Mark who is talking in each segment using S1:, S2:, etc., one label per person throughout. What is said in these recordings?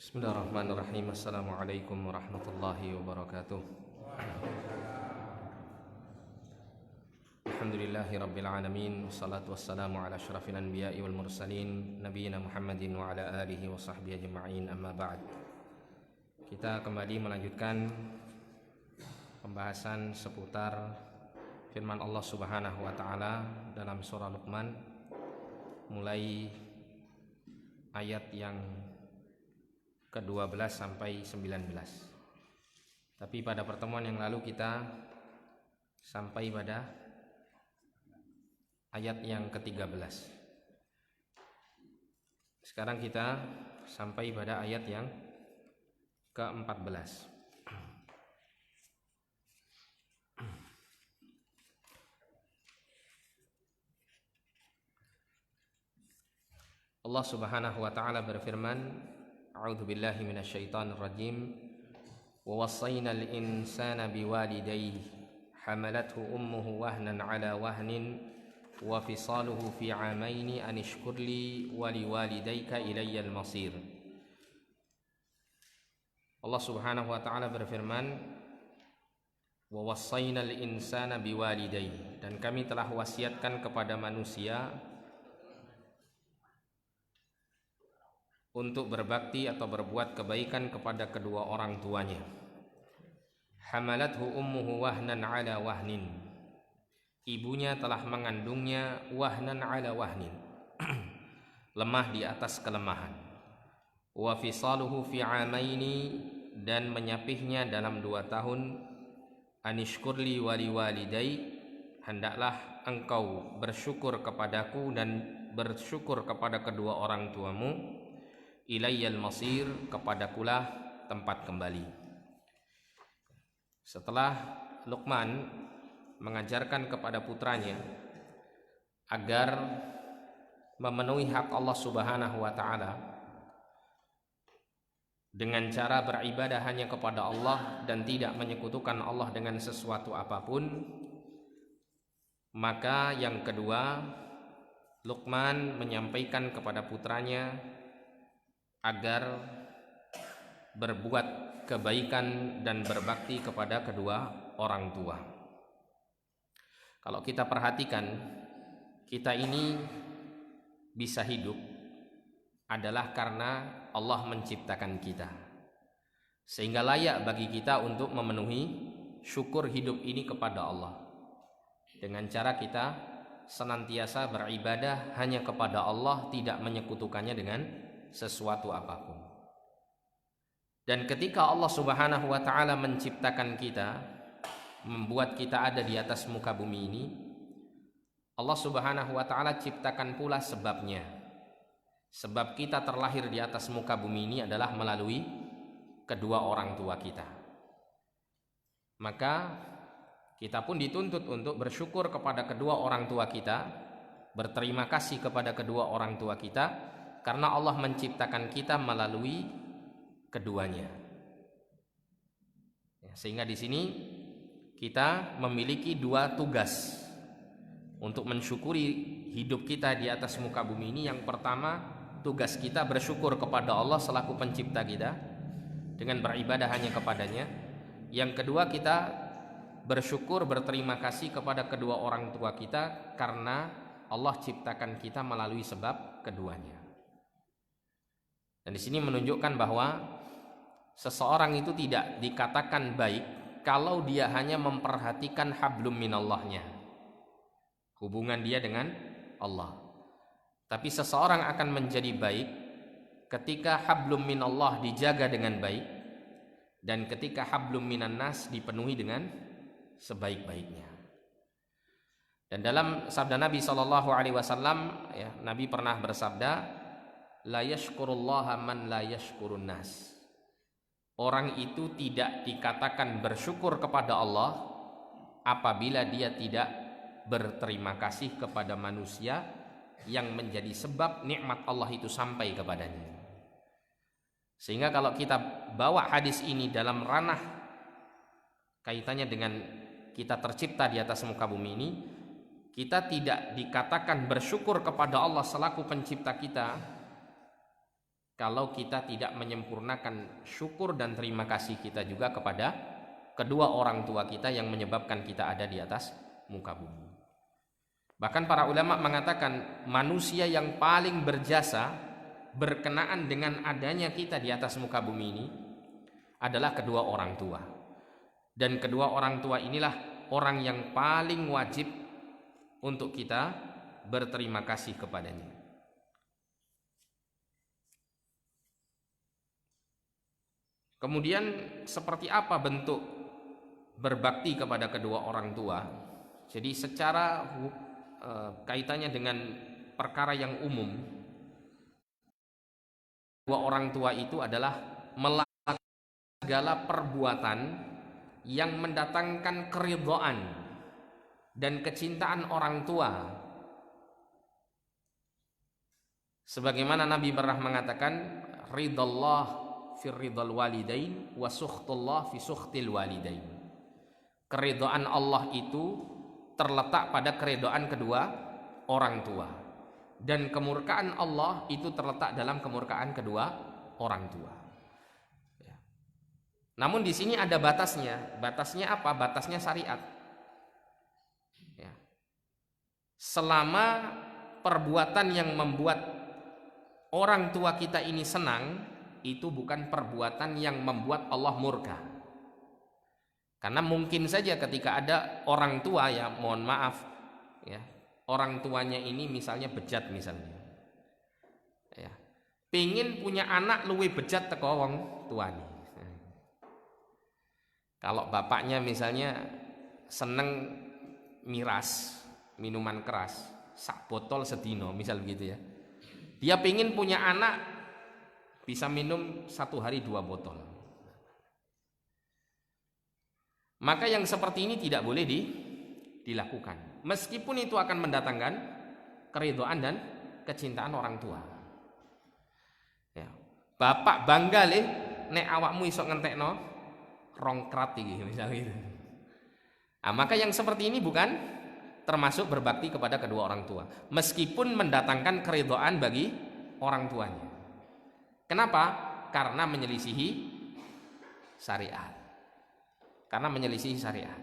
S1: Bismillahirrahmanirrahim. Assalamualaikum warahmatullahi wabarakatuh. Alhamdulillahi rabbil alamin. Wassalatu wassalamu ala asyrafil anbiya'i wal mursalin nabiyina Muhammadin wa ala alihi wa sahbihi ajma'in, amma ba'd. Kita kembali melanjutkan pembahasan seputar firman Allah Subhanahu wa taala dalam surah Luqman, mulai ayat yang ke-12 sampai 19. Tapi pada pertemuan yang lalu kita sampai pada ayat yang ke-13. Sekarang kita sampai pada ayat yang ke-14. Allah Subhanahu wa taala berfirman, A'udzu billahi minasyaitonir rajim. Wa wassaynal insana biwalidayhi hamalathu ummuhu wahnan 'ala wahnin wa fisaluhu fi 'amaini an ishkur li wa liwalidayka ilayyal masir. Allah Subhanahu wa taala berfirman, wa wassaynal insana biwalidayhi, dan kami telah wasiatkan kepada manusia untuk berbakti atau berbuat kebaikan kepada kedua orang tuanya. Hamalathu ummuhu wahnan 'ala wahnin, ibunya telah mengandungnya wahnan 'ala wahnin, lemah di atas kelemahan. Wa fisaluhu fi 'amaini, dan menyapihnya dalam 2 tahun. Anishkurli wa liwalidai, hendaklah engkau bersyukur kepadaku dan bersyukur kepada kedua orang tuamu. Ilayyal masir, kepadakulah tempat kembali. Setelah Luqman mengajarkan kepada putranya agar memenuhi hak Allah Subhanahu wa taala dengan cara beribadah hanya kepada Allah dan tidak menyekutukan Allah dengan sesuatu apapun, maka yang kedua, Luqman menyampaikan kepada putranya agar berbuat kebaikan dan berbakti kepada kedua orang tua. Kalau kita perhatikan, kita ini bisa hidup adalah karena Allah menciptakan kita, sehingga layak bagi kita untuk memenuhi syukur hidup ini kepada Allah dengan cara kita senantiasa beribadah hanya kepada Allah, tidak menyekutukannya dengan sesuatu apapun. Dan ketika Allah Subhanahu wa taala menciptakan kita, membuat kita ada di atas muka bumi ini, Allah Subhanahu wa taala ciptakan pula sebabnya. Sebab kita terlahir di atas muka bumi ini adalah melalui kedua orang tua kita. Maka kita pun dituntut untuk bersyukur kepada kedua orang tua kita, berterima kasih kepada kedua orang tua kita, karena Allah menciptakan kita melalui keduanya. Sehingga di sini kita memiliki 2 tugas untuk mensyukuri hidup kita di atas muka bumi ini. Yang pertama, tugas kita bersyukur kepada Allah selaku pencipta kita dengan beribadah hanya kepadanya. Yang kedua, kita bersyukur, berterima kasih kepada kedua orang tua kita karena Allah ciptakan kita melalui sebab keduanya. Dan di sini menunjukkan bahwa seseorang itu tidak dikatakan baik kalau dia hanya memperhatikan hablum minallahnya, hubungan dia dengan Allah. Tapi seseorang akan menjadi baik ketika hablum minallah dijaga dengan baik, dan ketika hablum minannas dipenuhi dengan sebaik-baiknya. Dan dalam sabda Nabi SAW, Nabi pernah bersabda, la yashkurullaha man la yashkurun nas. Orang itu tidak dikatakan bersyukur kepada Allah apabila dia tidak berterima kasih kepada manusia yang menjadi sebab nikmat Allah itu sampai kepadanya. Sehingga kalau kita bawa hadis ini dalam ranah kaitannya dengan kita tercipta di atas muka bumi ini, kita tidak dikatakan bersyukur kepada Allah selaku pencipta kita kalau kita tidak menyempurnakan syukur dan terima kasih kita juga kepada kedua orang tua kita yang menyebabkan kita ada di atas muka bumi. Bahkan para ulama mengatakan manusia yang paling berjasa berkenaan dengan adanya kita di atas muka bumi ini adalah kedua orang tua. Dan kedua orang tua inilah orang yang paling wajib untuk kita berterima kasih kepadanya. Kemudian seperti apa bentuk berbakti kepada kedua orang tua? Jadi secara kaitannya dengan perkara yang umum, kedua orang tua itu adalah melakukan segala perbuatan yang mendatangkan keridhaan dan kecintaan orang tua. Sebagaimana Nabi pernah mengatakan, ridallah fi ridal walidain wa sukhtullah fi sukhtil walidain. Keridhaan Allah itu terletak pada keridhaan kedua orang tua, dan kemurkaan Allah itu terletak dalam kemurkaan kedua orang tua. Namun di sini ada batasnya. Batasnya apa? Batasnya syariat. Ya. Selama perbuatan yang membuat orang tua kita ini senang, itu bukan perbuatan yang membuat Allah murka. Karena mungkin saja ketika ada orang tua, ya mohon maaf, ya orang tuanya ini misalnya bejat misalnya, ya pingin punya anak luwih bejat teko wong tuane. Kalau bapaknya misalnya seneng miras, minuman keras, sak botol sedino misal begitu ya, dia pingin punya anak bisa minum 1 hari 2 botol. Maka yang seperti ini tidak boleh dilakukan, meskipun itu akan mendatangkan keridhaan dan kecintaan orang tua. Ya. Bapak bangga leh, nek awakmu iso ngentekno rongkrat iki misalnya gitu. Nah, maka yang seperti ini bukan termasuk berbakti kepada kedua orang tua, meskipun mendatangkan keridhaan bagi orang tuanya. Kenapa? Karena menyelisihi syariat. Karena menyelisihi syariat.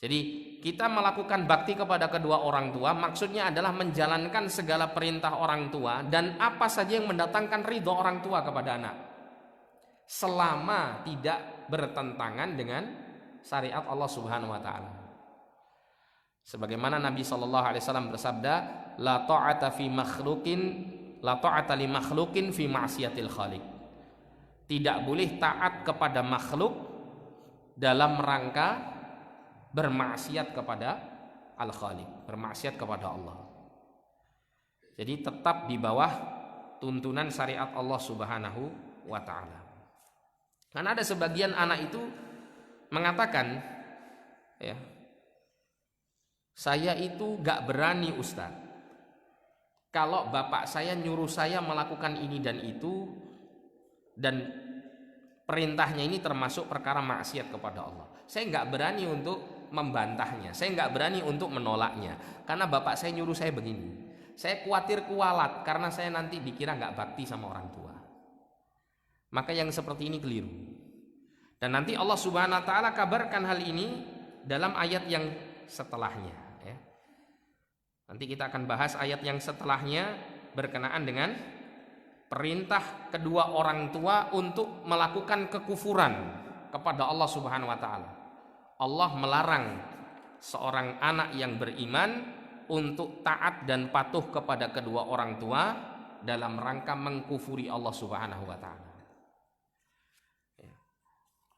S1: Jadi kita melakukan bakti kepada kedua orang tua maksudnya adalah menjalankan segala perintah orang tua dan apa saja yang mendatangkan ridho orang tua kepada anak, selama tidak bertentangan dengan syariat Allah Subhanahu wa taala. Sebagaimana Nabi sallallahu alaihi wasallam bersabda, la ta'ata fi makhluqin la ta'ata li makhluqin fi ma'siyatil khaliq. Tidak boleh taat kepada makhluk dalam rangka bermaksiat kepada Al-Khaliq, bermaksiat kepada Allah. Jadi tetap di bawah tuntunan syariat Allah Subhanahu wa taala. Karena ada sebagian anak itu mengatakan, ya, saya itu gak berani Ustaz, kalau bapak saya nyuruh saya melakukan ini dan itu, dan perintahnya ini termasuk perkara maksiat kepada Allah, saya nggak berani untuk membantahnya, saya nggak berani untuk menolaknya, karena bapak saya nyuruh saya begini, saya khawatir kualat karena saya nanti dikira nggak bakti sama orang tua. Maka yang seperti ini keliru, dan nanti Allah Subhanahu wa taala kabarkan hal ini dalam ayat yang setelahnya, ya. Nanti kita akan bahas ayat yang setelahnya berkenaan dengan perintah kedua orang tua untuk melakukan kekufuran kepada Allah Subhanahu wa taala. Allah melarang seorang anak yang beriman untuk taat dan patuh kepada kedua orang tua dalam rangka mengkufuri Allah Subhanahu wa taala.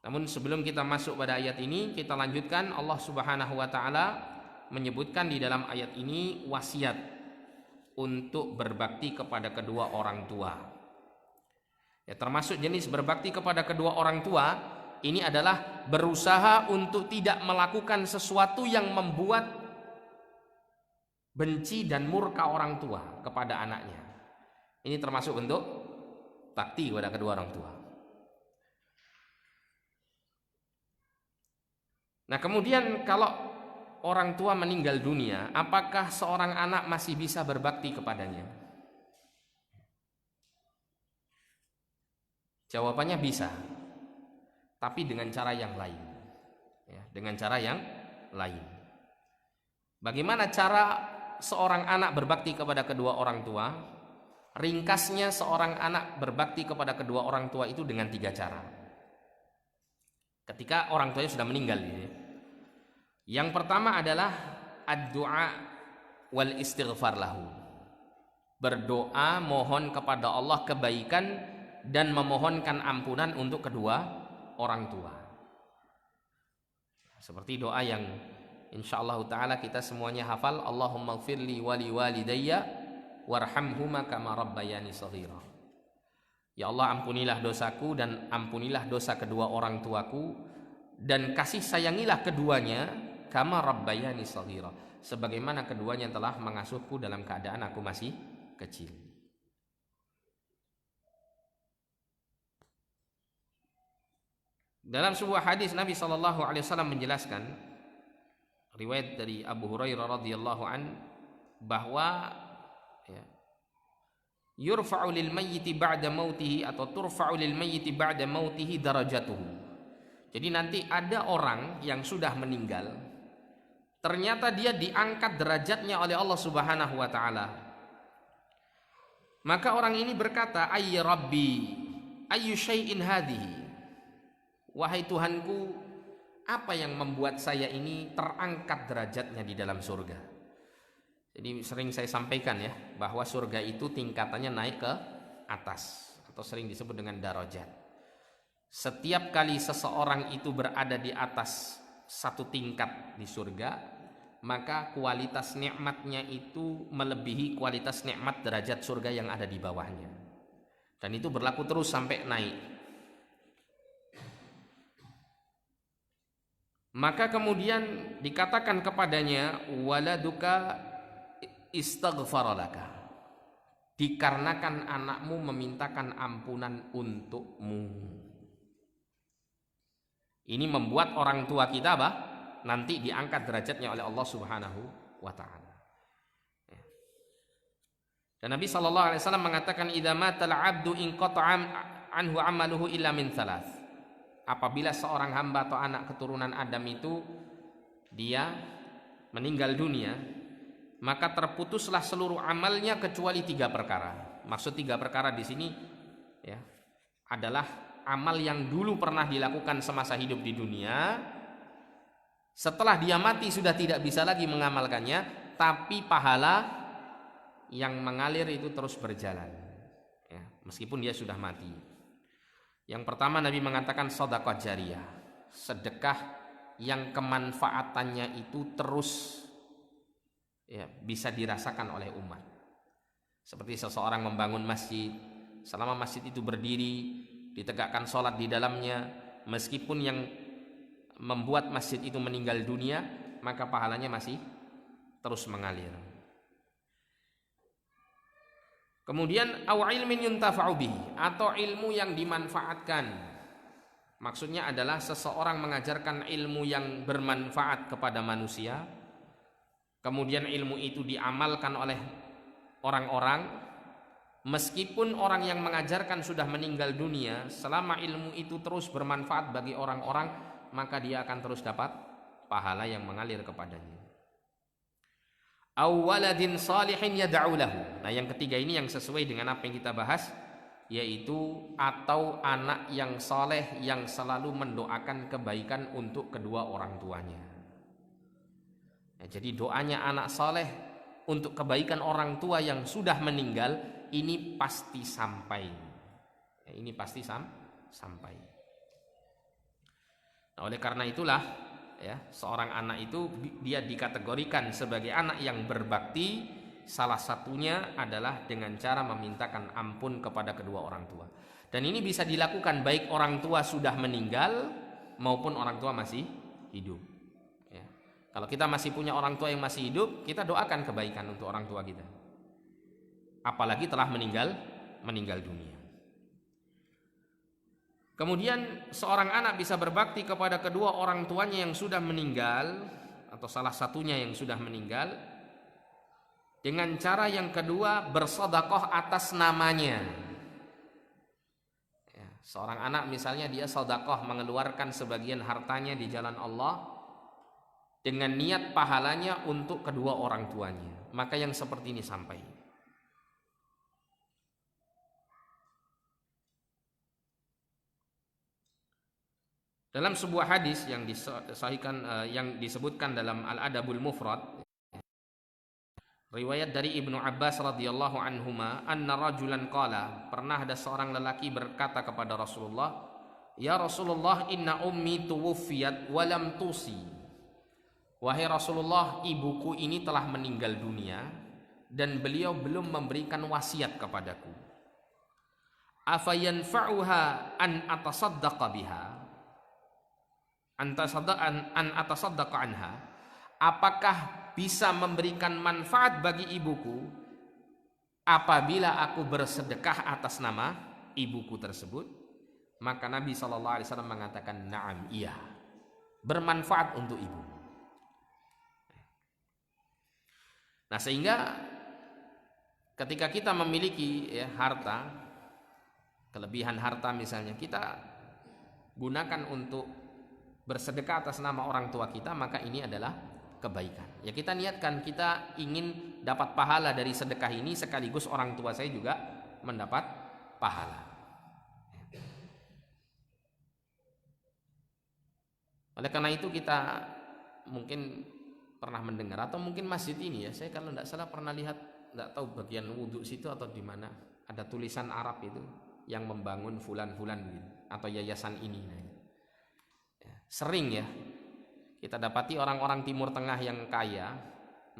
S1: Namun sebelum kita masuk pada ayat ini, kita lanjutkan. Allah Subhanahu wa taala menyebutkan di dalam ayat ini wasiat untuk berbakti kepada kedua orang tua. Ya, termasuk jenis berbakti kepada kedua orang tua ini adalah berusaha untuk tidak melakukan sesuatu yang membuat benci dan murka orang tua kepada anaknya. Ini termasuk bentuk bakti kepada kedua orang tua. Nah, kemudian kalau orang tua meninggal dunia, apakah seorang anak masih bisa berbakti kepadanya? Jawabannya bisa, tapi dengan cara yang lain. Ya, dengan cara yang lain. Bagaimana cara seorang anak berbakti kepada kedua orang tua? Ringkasnya seorang anak berbakti kepada kedua orang tua itu dengan 3 cara. Ketika orang tuanya sudah meninggal. Yang pertama adalah ad-du'a wal istighfar lahu. Berdoa mohon kepada Allah kebaikan dan memohonkan ampunan untuk kedua orang tua. Seperti doa yang insyaallah taala kita semuanya hafal, Allahumma ighfirli wa li walidayya warhamhuma kama rabbayani shaghira. Ya Allah, ampunilah dosaku dan ampunilah dosa kedua orang tuaku, dan kasih sayangilah keduanya kama rabbayani shaghira, sebagaimana keduanya telah mengasuhku dalam keadaan aku masih kecil. Dalam sebuah hadis Nabi SAW menjelaskan, riwayat dari Abu Hurairah radhiyallahu an, bahwa yurfa'u lil mayyiti ba'da mautihi, atau turfa'u lil mayyiti ba'da mautihi darajatuhu. Jadi nanti ada orang yang sudah meninggal, ternyata dia diangkat derajatnya oleh Allah Subhanahu wa taala. Maka orang ini berkata, "Ayy Rabbi, ayyu syai'in hadhihi?" Wahai Tuhanku, apa yang membuat saya ini terangkat derajatnya di dalam surga? Jadi sering saya sampaikan ya, bahwa surga itu tingkatannya naik ke atas, atau sering disebut dengan darajat. Setiap kali seseorang itu berada di atas satu tingkat di surga, maka kualitas nikmatnya itu melebihi kualitas nikmat derajat surga yang ada di bawahnya. Dan itu berlaku terus sampai naik. Maka kemudian dikatakan kepadanya, waladuka istaghfaralaka, dikarenakan anakmu memintakan ampunan untukmu. Ini membuat orang tua kita nanti diangkat derajatnya oleh Allah Subhanahu wa taala. Dan Nabi sallallahu alaihi wasallam mengatakan, idza matal 'abdu inqata'a anhu 'amaluhu illa min thalath. Apabila seorang hamba atau anak keturunan Adam itu dia meninggal dunia, maka terputuslah seluruh amalnya kecuali 3 perkara. Maksud 3 perkara di sini ya adalah amal yang dulu pernah dilakukan semasa hidup di dunia, setelah dia mati sudah tidak bisa lagi mengamalkannya, tapi pahala yang mengalir itu terus berjalan ya, meskipun dia sudah mati. Yang pertama Nabi mengatakan sedekah jariyah, sedekah yang kemanfaatannya itu terus ya, bisa dirasakan oleh umat. Seperti seseorang membangun masjid, selama masjid itu berdiri, ditegakkan sholat di dalamnya, meskipun yang membuat masjid itu meninggal dunia, maka pahalanya masih terus mengalir. Kemudian au ilmin yuntafa'u bihi, atau ilmu yang dimanfaatkan. Maksudnya adalah seseorang mengajarkan ilmu yang bermanfaat kepada manusia, kemudian ilmu itu diamalkan oleh orang-orang, meskipun orang yang mengajarkan sudah meninggal dunia, selama ilmu itu terus bermanfaat bagi orang-orang, maka dia akan terus dapat pahala yang mengalir kepadanya. Aw waladin salihin yad'u lahu. Nah, yang ketiga ini yang sesuai dengan apa yang kita bahas, yaitu atau anak yang saleh yang selalu mendoakan kebaikan untuk kedua orang tuanya. Ya, jadi doanya anak saleh untuk kebaikan orang tua yang sudah meninggal ini pasti sampai. Ya, ini pasti sampai. Nah, oleh karena itulah ya, seorang anak itu dia dikategorikan sebagai anak yang berbakti, salah satunya adalah dengan cara memintakan ampun kepada kedua orang tua. Dan ini bisa dilakukan baik orang tua sudah meninggal maupun orang tua masih hidup ya. Kalau kita masih punya orang tua yang masih hidup, kita doakan kebaikan untuk orang tua kita, apalagi telah meninggal dunia. Kemudian seorang anak bisa berbakti kepada kedua orang tuanya yang sudah meninggal, atau salah satunya yang sudah meninggal, dengan cara yang kedua, bersedekah atas namanya ya, Seorang anak misalnya dia sedekah mengeluarkan sebagian hartanya di jalan Allah dengan niat pahalanya untuk kedua orang tuanya, maka yang seperti ini sampai. Dalam sebuah hadis yang disahihkan, yang disebutkan dalam Al-Adabul Mufrad, riwayat dari Ibnu Abbas radhiyallahu anhuma, anna rajulan qala, pernah ada seorang lelaki berkata kepada Rasulullah, "Ya Rasulullah, inna ummi tuwuffiyat wa lam tusi." Wahai Rasulullah, ibuku ini telah meninggal dunia dan beliau belum memberikan wasiat kepadaku. Afayanfa'uha an atasaddaqa biha? An atasaddaqa anha? Apakah bisa memberikan manfaat bagi ibuku apabila aku bersedekah atas nama ibuku tersebut? Maka Nabi SAW mengatakan, na'am, iya, bermanfaat untuk ibu. Nah, sehingga ketika kita memiliki harta, kelebihan harta misalnya, kita gunakan untuk bersedekah atas nama orang tua kita, maka ini adalah kebaikan. Ya, kita niatkan kita ingin dapat pahala dari sedekah ini, sekaligus orang tua saya juga mendapat pahala. Oleh karena itu kita mungkin pernah mendengar, atau mungkin masjid ini ya, saya kalau tidak salah pernah lihat, tidak tahu bagian wudhu situ atau di mana, ada tulisan Arab itu yang membangun fulan-fulan gitu, atau yayasan ini. Sering ya kita dapati orang-orang Timur Tengah yang kaya,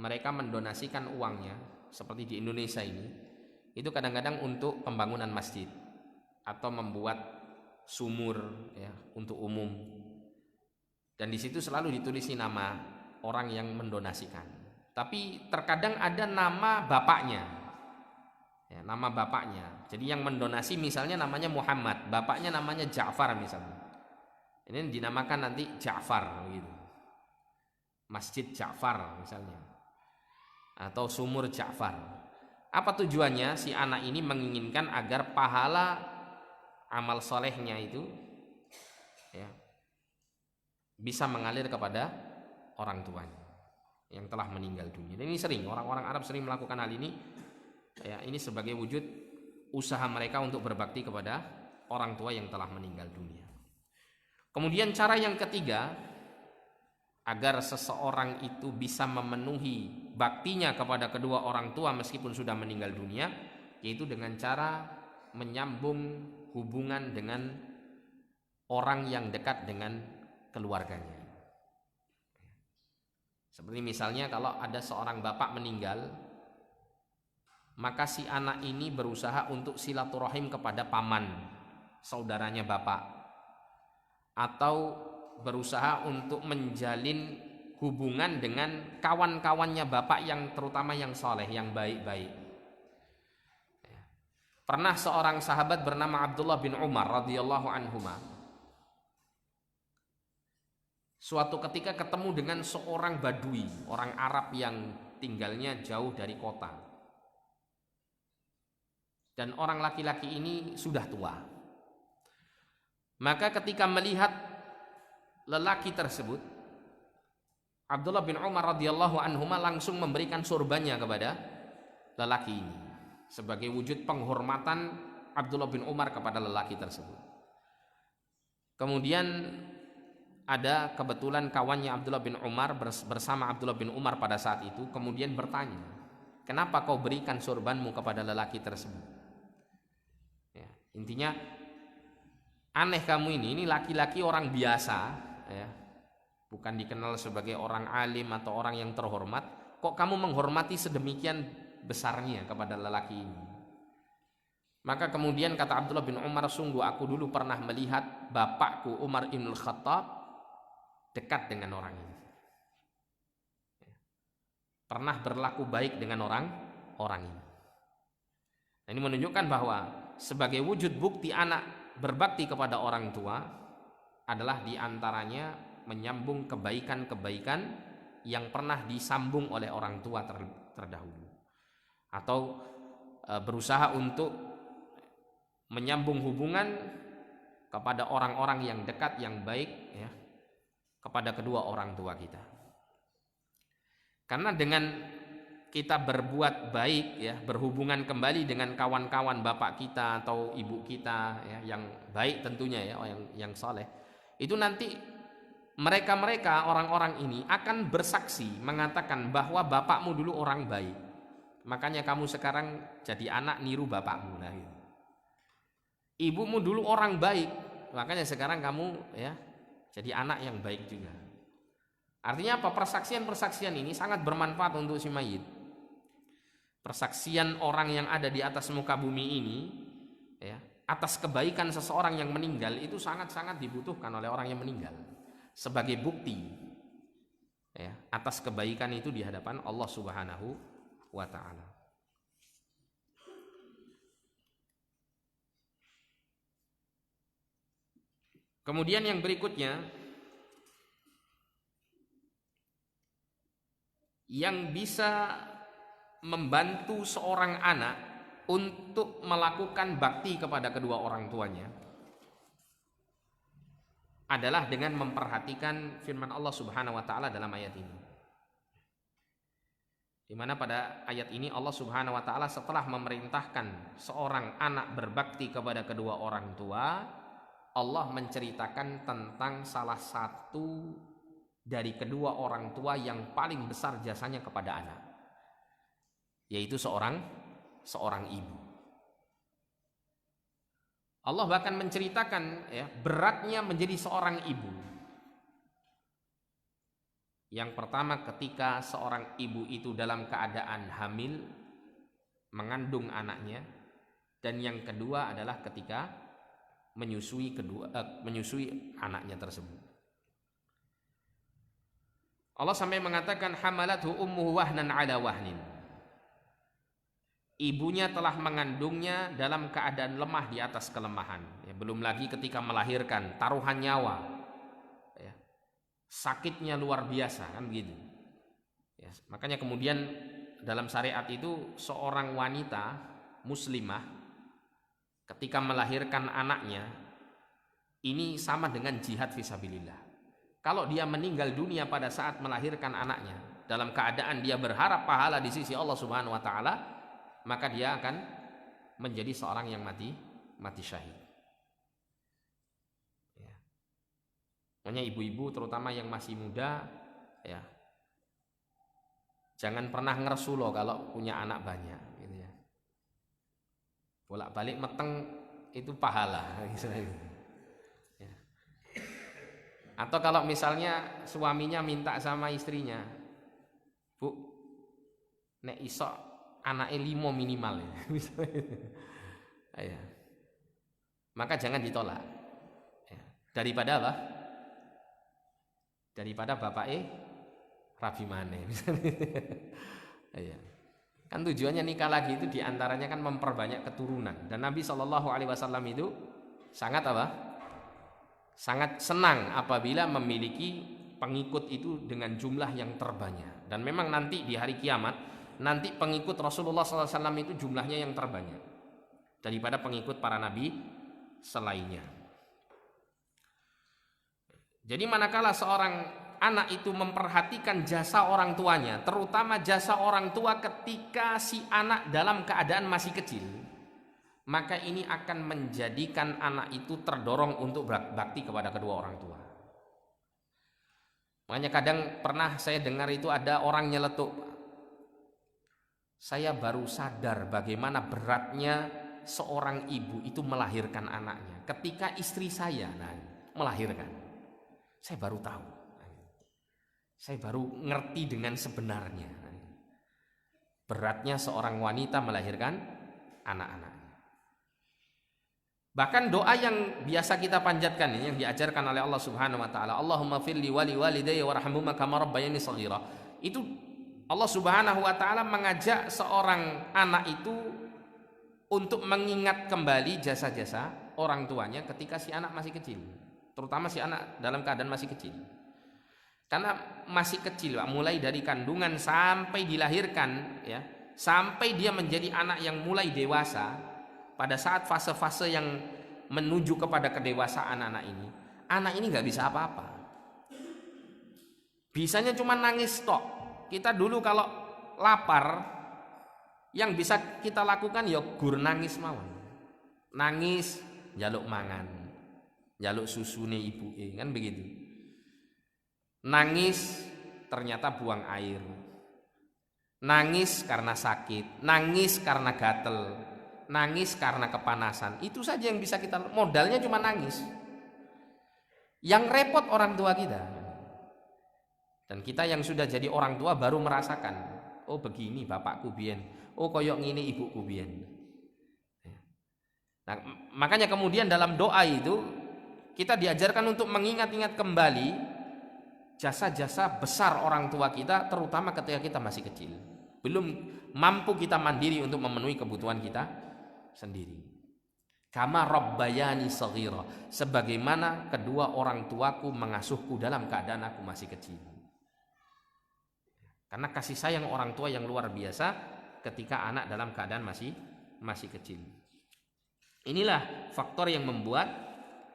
S1: mereka mendonasikan uangnya seperti di Indonesia ini, itu kadang-kadang untuk pembangunan masjid atau membuat sumur ya untuk umum, dan di situ selalu ditulis nama orang yang mendonasikan. Tapi terkadang ada nama bapaknya, ya, nama bapaknya. Jadi yang mendonasi misalnya namanya Muhammad, bapaknya namanya Ja'far misalnya. Ini dinamakan nanti Ja'far gitu. Masjid Ja'far misalnya, atau sumur Ja'far. Apa tujuannya? Si anak ini menginginkan agar pahala amal solehnya itu ya, bisa mengalir kepada orang tuanya yang telah meninggal dunia. Dan ini sering orang-orang Arab sering melakukan hal ini ya, ini sebagai wujud usaha mereka untuk berbakti kepada orang tua yang telah meninggal dunia. Kemudian cara yang ketiga agar seseorang itu bisa memenuhi baktinya kepada kedua orang tua meskipun sudah meninggal dunia, yaitu dengan cara menyambung hubungan dengan orang yang dekat dengan keluarganya. Seperti misalnya kalau ada seorang bapak meninggal, maka si anak ini berusaha untuk silaturahim kepada paman, saudaranya bapak, atau berusaha untuk menjalin hubungan dengan kawan-kawannya bapak yang terutama yang soleh, yang baik-baik. Pernah seorang sahabat bernama Abdullah bin Umar radhiyallahu anhuma, suatu ketika ketemu dengan seorang badui, orang Arab yang tinggalnya jauh dari kota, dan orang laki-laki ini sudah tua. Maka ketika melihat lelaki tersebut, Abdullah bin Umar radhiyallahu anhuma langsung memberikan surbannya kepada lelaki ini sebagai wujud penghormatan Abdullah bin Umar kepada lelaki tersebut. Kemudian ada kebetulan kawannya Abdullah bin Umar bersama Abdullah bin Umar pada saat itu, kemudian bertanya, "Kenapa kau berikan surbanmu kepada lelaki tersebut?" Ya, intinya, aneh kamu ini laki-laki orang biasa ya, bukan dikenal sebagai orang alim atau orang yang terhormat, kok kamu menghormati sedemikian besarnya kepada lelaki ini? Maka kemudian kata Abdullah bin Umar, sungguh aku dulu pernah melihat bapakku Umar ibn Khattab dekat dengan orang ini, pernah berlaku baik dengan orang ini. Nah, ini menunjukkan bahwa sebagai wujud bukti anak berbakti kepada orang tua adalah diantaranya menyambung kebaikan-kebaikan yang pernah disambung oleh orang tua terdahulu, atau berusaha untuk menyambung hubungan kepada orang-orang yang dekat, yang baik, ya, kepada kedua orang tua kita. Karena dengan kita berbuat baik, ya, berhubungan kembali dengan kawan-kawan bapak kita atau ibu kita, ya, yang baik tentunya, ya, yang saleh, itu nanti mereka orang-orang ini akan bersaksi mengatakan bahwa bapakmu dulu orang baik, makanya kamu sekarang jadi anak niru bapakmu. Nah, gitu. Ibumu dulu orang baik, makanya sekarang kamu, ya, jadi anak yang baik juga. Artinya apa? Persaksian-persaksian ini sangat bermanfaat untuk si mayit. Persaksian orang yang ada di atas muka bumi ini, ya, atas kebaikan seseorang yang meninggal itu sangat-sangat dibutuhkan oleh orang yang meninggal sebagai bukti, ya, atas kebaikan itu di hadapan Allah Subhanahu wa ta'ala. Kemudian yang berikutnya, yang bisa membantu seorang anak untuk melakukan bakti kepada kedua orang tuanya adalah dengan memperhatikan firman Allah Subhanahu wa ta'ala dalam ayat ini. Di mana pada ayat ini Allah Subhanahu wa ta'ala setelah memerintahkan seorang anak berbakti kepada kedua orang tua, Allah menceritakan tentang salah satu dari kedua orang tua yang paling besar jasanya kepada anak, yaitu seorang ibu. Allah bahkan menceritakan, ya, beratnya menjadi seorang ibu. Yang pertama, ketika seorang ibu itu dalam keadaan hamil, mengandung anaknya, dan yang kedua adalah ketika menyusui anaknya tersebut. Allah sampai mengatakan hamalathu ummuhu wahnan ala wahnin. Ibunya telah mengandungnya dalam keadaan lemah di atas kelemahan, ya, belum lagi ketika melahirkan, taruhan nyawa, ya, sakitnya luar biasa, kan begitu, ya. Makanya kemudian dalam syariat itu seorang wanita muslimah ketika melahirkan anaknya ini sama dengan jihad fisabilillah. Kalau dia meninggal dunia pada saat melahirkan anaknya dalam keadaan dia berharap pahala di sisi Allah Subhanahu wa ta'ala, maka dia akan menjadi seorang yang mati syahid. Ya. Makanya ibu-ibu terutama yang masih muda, ya, jangan pernah ngersu loh kalau punya anak banyak, gitu ya. Bolak-balik meteng itu pahala. Ya. Atau kalau misalnya suaminya minta sama istrinya, Bu, nek isok anaknya 5 minimal, ya. Maka jangan ditolak, ya. Daripada apa? Daripada bapaknya rabi maneh. Ya. Kan tujuannya nikah lagi itu diantaranya kan memperbanyak keturunan, dan Nabi SAW itu sangat apa? Sangat senang apabila memiliki pengikut itu dengan jumlah yang terbanyak. Dan memang nanti di hari kiamat, nanti pengikut Rasulullah SAW itu jumlahnya yang terbanyak daripada pengikut para nabi selainnya. Jadi manakala seorang anak itu memperhatikan jasa orang tuanya, terutama jasa orang tua ketika si anak dalam keadaan masih kecil, maka ini akan menjadikan anak itu terdorong untuk bakti kepada kedua orang tua. Makanya kadang pernah saya dengar itu ada orang nyeletuk, saya baru sadar bagaimana beratnya seorang ibu itu melahirkan anaknya. Ketika istri saya melahirkan, saya baru tahu. Saya baru ngerti dengan sebenarnya beratnya seorang wanita melahirkan anak-anaknya. Bahkan doa yang biasa kita panjatkan ini, yang diajarkan oleh Allah Subhanahu wa ta'ala, Allahumma firli wali walidayya warhamhuma kama rabbayani shaghira, itu Allah Subhanahu wa ta'ala mengajak seorang anak itu untuk mengingat kembali jasa-jasa orang tuanya ketika si anak masih kecil, terutama si anak dalam keadaan masih kecil. Karena masih kecil, Pak, mulai dari kandungan sampai dilahirkan, ya, sampai dia menjadi anak yang mulai dewasa, pada saat fase-fase yang menuju kepada kedewasaan anak ini nggak bisa apa-apa. Bisanya cuma nangis tok. Kita dulu kalau lapar, yang bisa kita lakukan ya gur nangis mawon. Nangis, njaluk mangan, njaluk susune ibuke, kan begitu. Nangis ternyata buang air. Nangis karena sakit, nangis karena gatel, nangis karena kepanasan. Itu saja yang bisa kita, modalnya cuma nangis. Yang repot orang tua kita. Dan kita yang sudah jadi orang tua baru merasakan, oh begini bapakku biyen, oh koyok ngini ibuku biyen. Nah, makanya kemudian dalam doa itu kita diajarkan untuk mengingat-ingat kembali jasa-jasa besar orang tua kita, terutama ketika kita masih kecil, belum mampu kita mandiri untuk memenuhi kebutuhan kita sendiri. Kama rabbayani shaghira, sebagaimana kedua orang tuaku mengasuhku dalam keadaan aku masih kecil. Karena kasih sayang orang tua yang luar biasa ketika anak dalam keadaan masih kecil. Inilah faktor yang membuat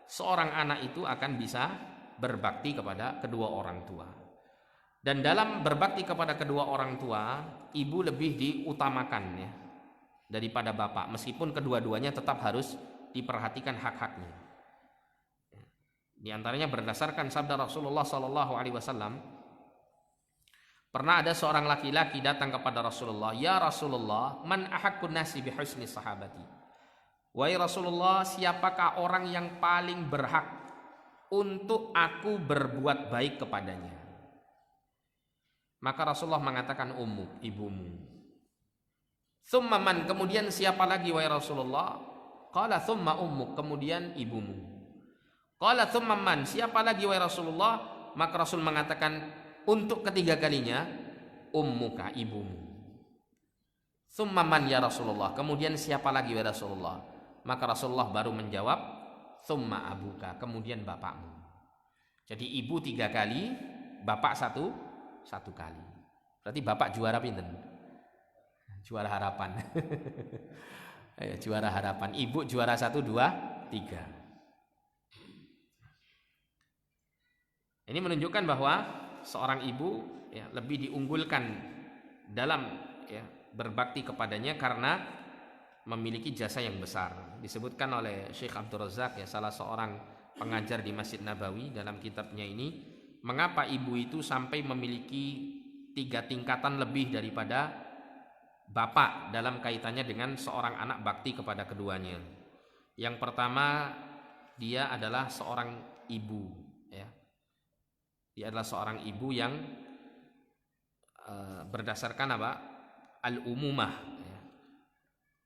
S1: seorang anak itu akan bisa berbakti kepada kedua orang tua. Dan dalam berbakti kepada kedua orang tua, ibu lebih diutamakan ya daripada bapak, meskipun kedua-duanya tetap harus diperhatikan hak-haknya. Di antaranya berdasarkan sabda Rasulullah SAW, pernah ada seorang laki-laki datang kepada Rasulullah, "Ya Rasulullah, man ahaqqun nasi bihusni sahabati?" Wahai Rasulullah, siapakah orang yang paling berhak untuk aku berbuat baik kepadanya? Maka Rasulullah mengatakan ummuk, ibumu. Tsumma man, kemudian siapa lagi wahai Rasulullah? Qala tsumma ummuk, kemudian ibumu. Qala tsumma man, siapa lagi wahai Rasulullah? Maka Rasul mengatakan untuk ketiga kalinya, ummuka, ibumu. Tsumma man ya Rasulullah, kemudian siapa lagi wahai Rasulullah? Maka Rasulullah baru menjawab, tsumma abuka, kemudian bapakmu. Jadi ibu 3 kali, bapak satu kali. Berarti bapak juara pinten? Juara harapan. Juara harapan. Ibu juara 1, 2, 3. Ini menunjukkan bahwa seorang ibu ya, lebih diunggulkan dalam ya, berbakti kepadanya karena memiliki jasa yang besar. Disebutkan oleh Syekh Abdul Razak ya, salah seorang pengajar di Masjid Nabawi, dalam kitabnya ini, mengapa ibu itu sampai memiliki 3 tingkatan lebih daripada bapak dalam kaitannya dengan seorang anak bakti kepada keduanya. Yang pertama, dia adalah seorang ibu ya. Dia adalah seorang ibu yang berdasarkan apa? Al-umumah ya.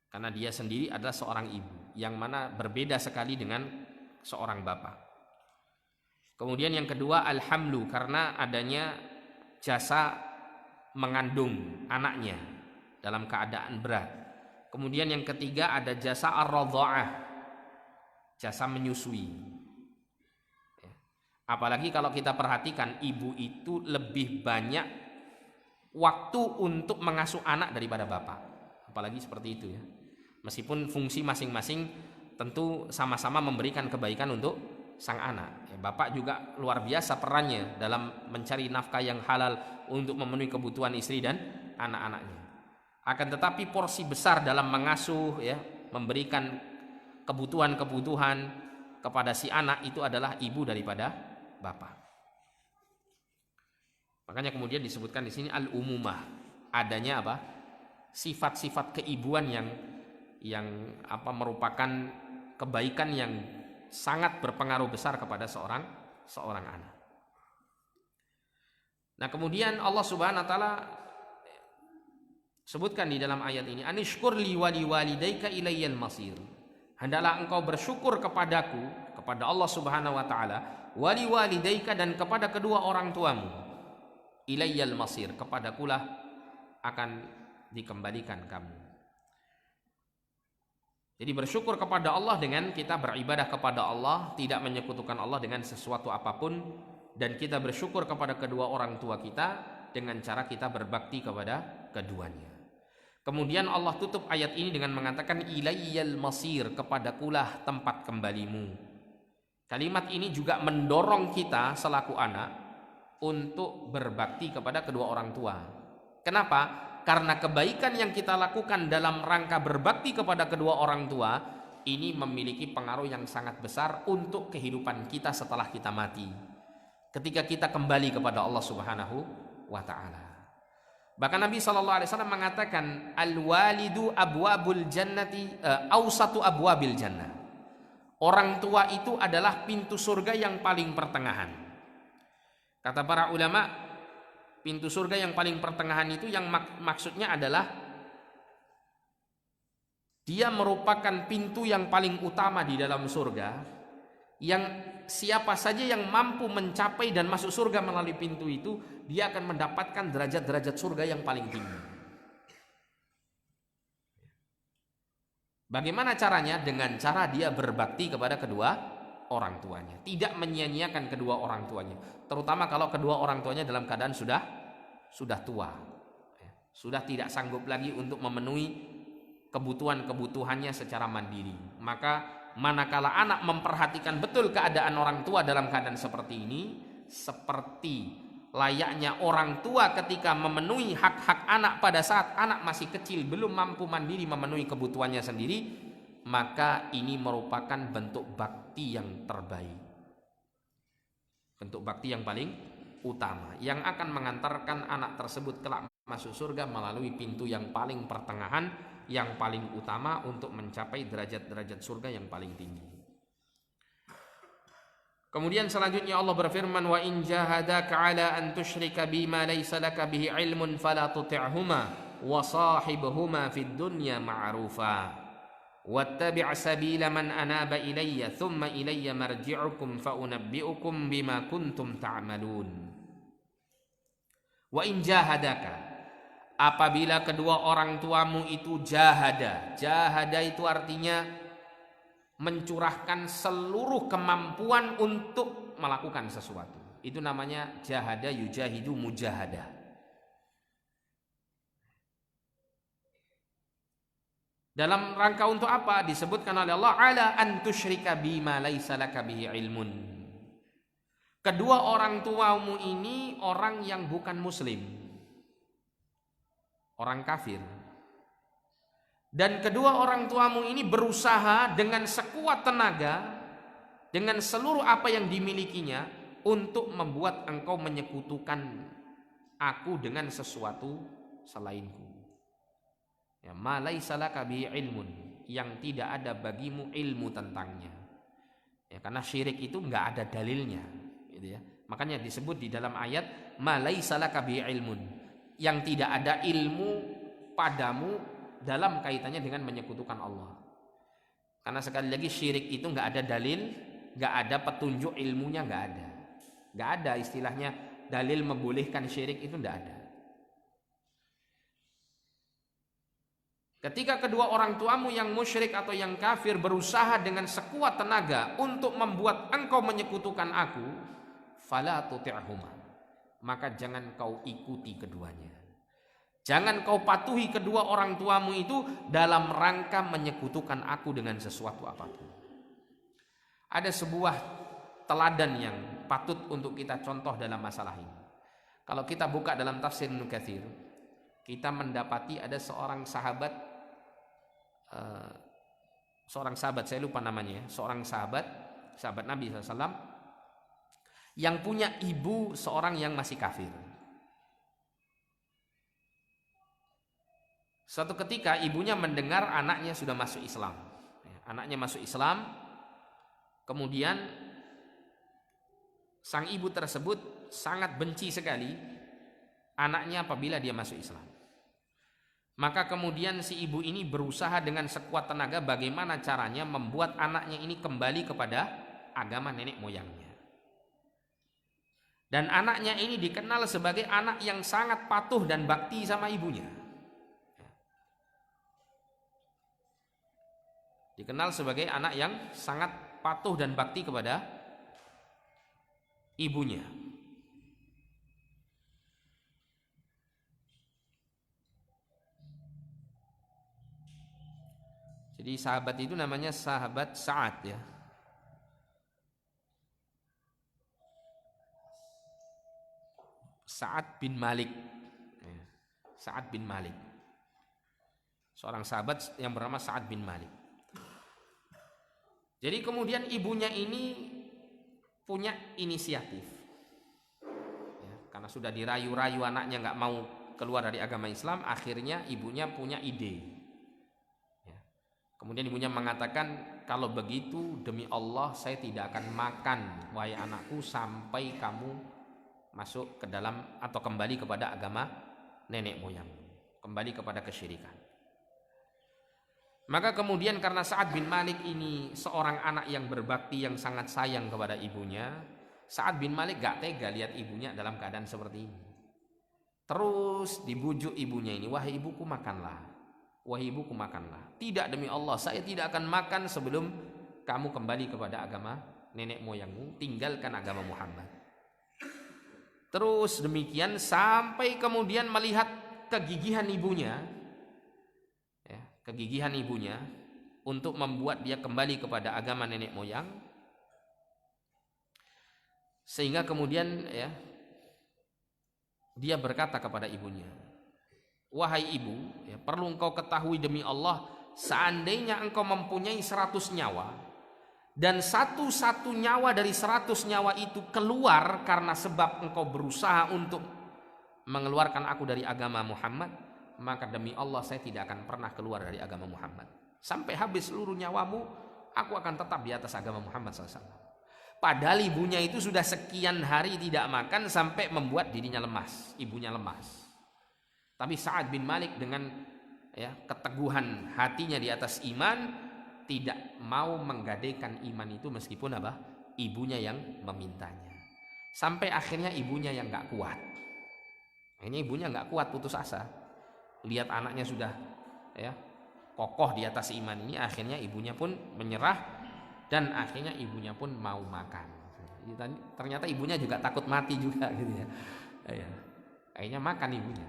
S1: Karena dia sendiri adalah seorang ibu, yang mana berbeda sekali dengan seorang bapak. Kemudian yang kedua alhamlu, karena adanya jasa mengandung anaknya dalam keadaan berat. Kemudian yang ketiga ada jasa ar-radha'ah, jasa menyusui. Apalagi kalau kita perhatikan, ibu itu lebih banyak waktu untuk mengasuh anak daripada bapak. Apalagi seperti itu ya. Meskipun fungsi masing-masing tentu sama-sama memberikan kebaikan untuk sang anak. Bapak juga luar biasa perannya dalam mencari nafkah yang halal untuk memenuhi kebutuhan istri dan anak-anaknya. Akan tetapi porsi besar dalam mengasuh ya, memberikan kebutuhan-kebutuhan kepada si anak itu adalah ibu daripada bapak. Makanya kemudian disebutkan di sini al-umumah, adanya apa? Sifat-sifat keibuan yang merupakan kebaikan yang sangat berpengaruh besar kepada seorang anak. Nah, kemudian Allah Subhanahu wa taala sebutkan di dalam ayat ini, anishkur li wa liwalidayka ilayyal masir. Hendaklah engkau bersyukur kepadaku, kepada Allah Subhanahu wa taala, wa liwalidayka, dan kepada kedua orang tuamu. Ilayyal masir, kepadakulah akan dikembalikan kamu. Jadi bersyukur kepada Allah dengan kita beribadah kepada Allah, tidak menyekutukan Allah dengan sesuatu apapun, dan kita bersyukur kepada kedua orang tua kita dengan cara kita berbakti kepada keduanya. Kemudian Allah tutup ayat ini dengan mengatakan ilayyal masir, kepadakulah tempat kembalimu. Kalimat ini juga mendorong kita selaku anak untuk berbakti kepada kedua orang tua. Kenapa? Karena kebaikan yang kita lakukan dalam rangka berbakti kepada kedua orang tua ini memiliki pengaruh yang sangat besar untuk kehidupan kita setelah kita mati. Ketika kita kembali kepada Allah Subhanahu wa taala. Bahkan Nabi SAW mengatakan al-walidu abwabul jannati awsatu abwabil jannah. Orang tua itu adalah pintu surga yang paling pertengahan. Kata para ulama, pintu surga yang paling pertengahan itu yang maksudnya adalah dia merupakan pintu yang paling utama di dalam surga, yang siapa saja yang mampu mencapai dan masuk surga melalui pintu itu, dia akan mendapatkan derajat-derajat surga yang paling tinggi. Bagaimana caranya? Dengan cara dia berbakti kepada kedua orang tuanya, tidak menyia-nyiakan kedua orang tuanya, terutama kalau kedua orang tuanya dalam keadaan sudah tua, sudah tidak sanggup lagi untuk memenuhi kebutuhan-kebutuhannya secara mandiri. Maka manakala anak memperhatikan betul keadaan orang tua dalam keadaan seperti ini, seperti layaknya orang tua ketika memenuhi hak-hak anak pada saat anak masih kecil, belum mampu mandiri memenuhi kebutuhannya sendiri, maka ini merupakan bentuk bakti yang terbaik, bentuk bakti yang paling utama, yang akan mengantarkan anak tersebut kelak masuk surga melalui pintu yang paling pertengahan, yang paling utama untuk mencapai derajat-derajat surga yang paling tinggi. Kemudian selanjutnya Allah berfirman, wa in jahadaka ala an tusyrika bima laysa laka bihi ilmun fala tuti'huma wa sahibhuma fid dunya ma'rufa wattabi' sabila man anaba ilayya thumma ilayya marji'ukum fa unabbi'ukum bima kuntum ta'malun. Wa in jahadaka, apabila kedua orang tuamu itu jahada itu artinya mencurahkan seluruh kemampuan untuk melakukan sesuatu. Itu namanya jahada yujahidu mujahada. Dalam rangka untuk apa? Disebutkan oleh Allah ala an tusyrika bima laisa laka bihi ilmun. Kedua orang tuamu ini orang yang bukan muslim, orang kafir. Dan kedua orang tuamu ini berusaha dengan sekuat tenaga, dengan seluruh apa yang dimilikinya, untuk membuat engkau menyekutukan aku dengan sesuatu selainku. Ya, ma laisa laka bihi ilmun, yang tidak ada bagimu ilmu tentangnya. Ya, karena syirik itu enggak ada dalilnya, gitu ya. Makanya disebut di dalam ayat ma laisa laka bihi ilmun, yang tidak ada ilmu padamu dalam kaitannya dengan menyekutukan Allah. Karena sekali lagi syirik itu nggak ada dalil, nggak ada petunjuk ilmunya, nggak ada istilahnya dalil membolehkan syirik, itu nggak ada. Ketika kedua orang tuamu yang musyrik atau yang kafir berusaha dengan sekuat tenaga untuk membuat engkau menyekutukan aku, fala tuti'huma, maka jangan kau ikuti keduanya. Jangan kau patuhi kedua orang tuamu itu dalam rangka menyekutukan aku dengan sesuatu apapun. Ada sebuah teladan yang patut untuk kita contoh dalam masalah ini. Kalau kita buka dalam tafsir Ibnu Katsir, kita mendapati ada seorang sahabat, saya lupa namanya, seorang sahabat Nabi SAW, yang punya ibu seorang yang masih kafir. Suatu ketika ibunya mendengar anaknya sudah masuk Islam. Anaknya masuk Islam, kemudian sang ibu tersebut sangat benci sekali anaknya apabila dia masuk Islam. Maka kemudian si ibu ini berusaha dengan sekuat tenaga bagaimana caranya membuat anaknya ini kembali kepada agama nenek moyangnya. Dan anaknya ini dikenal sebagai anak yang sangat patuh dan bakti sama ibunya. Dikenal sebagai anak yang sangat patuh dan bakti kepada ibunya. Jadi sahabat itu namanya sahabat Sa'ad ya. Sa'ad bin Malik. Sa'ad bin Malik. Seorang sahabat yang bernama Sa'ad bin Malik. Jadi kemudian ibunya ini punya inisiatif. Ya, karena sudah dirayu-rayu anaknya nggak mau keluar dari agama Islam, akhirnya ibunya punya ide. Ya. Kemudian ibunya mengatakan, kalau begitu demi Allah saya tidak akan makan wahai anakku sampai kamu masuk ke dalam atau kembali kepada agama nenek moyang, kembali kepada kesyirikan. Maka kemudian karena Sa'ad bin Malik ini seorang anak yang berbakti, yang sangat sayang kepada ibunya, Sa'ad bin Malik gak tega lihat ibunya dalam keadaan seperti ini. Terus dibujuk ibunya ini, wahai ibuku makanlah, wahai ibuku makanlah. Tidak, demi Allah saya tidak akan makan sebelum kamu kembali kepada agama nenek moyangmu, tinggalkan agama Muhammad. Terus demikian sampai kemudian melihat kegigihan ibunya, ya, kegigihan ibunya untuk membuat dia kembali kepada agama nenek moyang, sehingga kemudian ya dia berkata kepada ibunya, wahai ibu, ya, perlu engkau ketahui demi Allah, seandainya engkau mempunyai 100 nyawa dan satu-satu nyawa dari 100 nyawa itu keluar karena sebab engkau berusaha untuk mengeluarkan aku dari agama Muhammad, maka demi Allah saya tidak akan pernah keluar dari agama Muhammad. Sampai habis seluruh nyawamu, aku akan tetap di atas agama Muhammad SAW. Padahal ibunya itu sudah sekian hari tidak makan sampai membuat dirinya lemas, ibunya lemas. Tapi Sa'ad bin Malik dengan ya, keteguhan hatinya di atas iman, tidak mau menggadaikan iman itu meskipun apa? Ibunya yang memintanya. Sampai akhirnya ibunya yang gak kuat. Ini ibunya gak kuat, putus asa. Lihat anaknya sudah ya kokoh di atas iman ini, akhirnya ibunya pun menyerah. Dan akhirnya ibunya pun mau makan. Ternyata ibunya juga takut mati juga gitu ya. Akhirnya makan ibunya.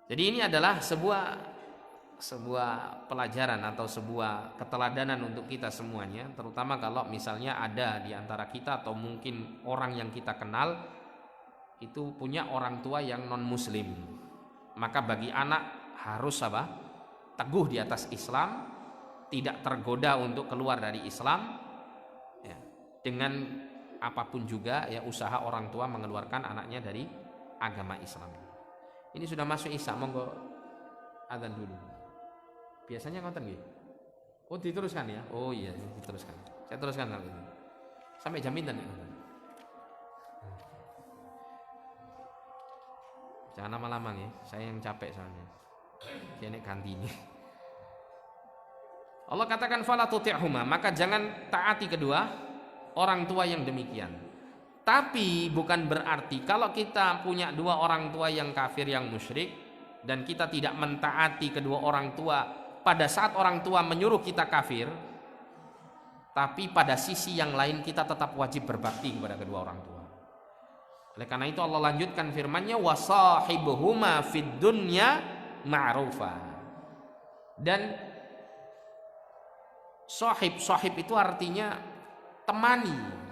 S1: Jadi ini adalah sebuah pelajaran atau sebuah keteladanan untuk kita semuanya, terutama kalau misalnya ada di antara kita atau mungkin orang yang kita kenal itu punya orang tua yang non muslim. Maka bagi anak harus apa? Teguh di atas Islam, tidak tergoda untuk keluar dari Islam ya, dengan apapun juga ya usaha orang tua mengeluarkan anaknya dari agama Islam. Ini sudah masuk Isya, monggo adzan dulu. Biasanya ngoten nggih. Oh diteruskan ya? Oh iya diteruskan. Saya teruskan kalau itu. Sampai jam pinten nih? Jangan lama-lama nih, saya yang capek soalnya. Kene ganti ini. Allah katakan fala tuti'huma, maka jangan taati kedua orang tua yang demikian. Tapi bukan berarti kalau kita punya dua orang tua yang kafir, yang musyrik, dan kita tidak mentaati kedua orang tua pada saat orang tua menyuruh kita kafir, tapi pada sisi yang lain kita tetap wajib berbakti kepada kedua orang tua. Oleh karena itu Allah lanjutkan firman-Nya, wasahibuhuma fid dunya ma'rufa. Dan sahib itu artinya temani.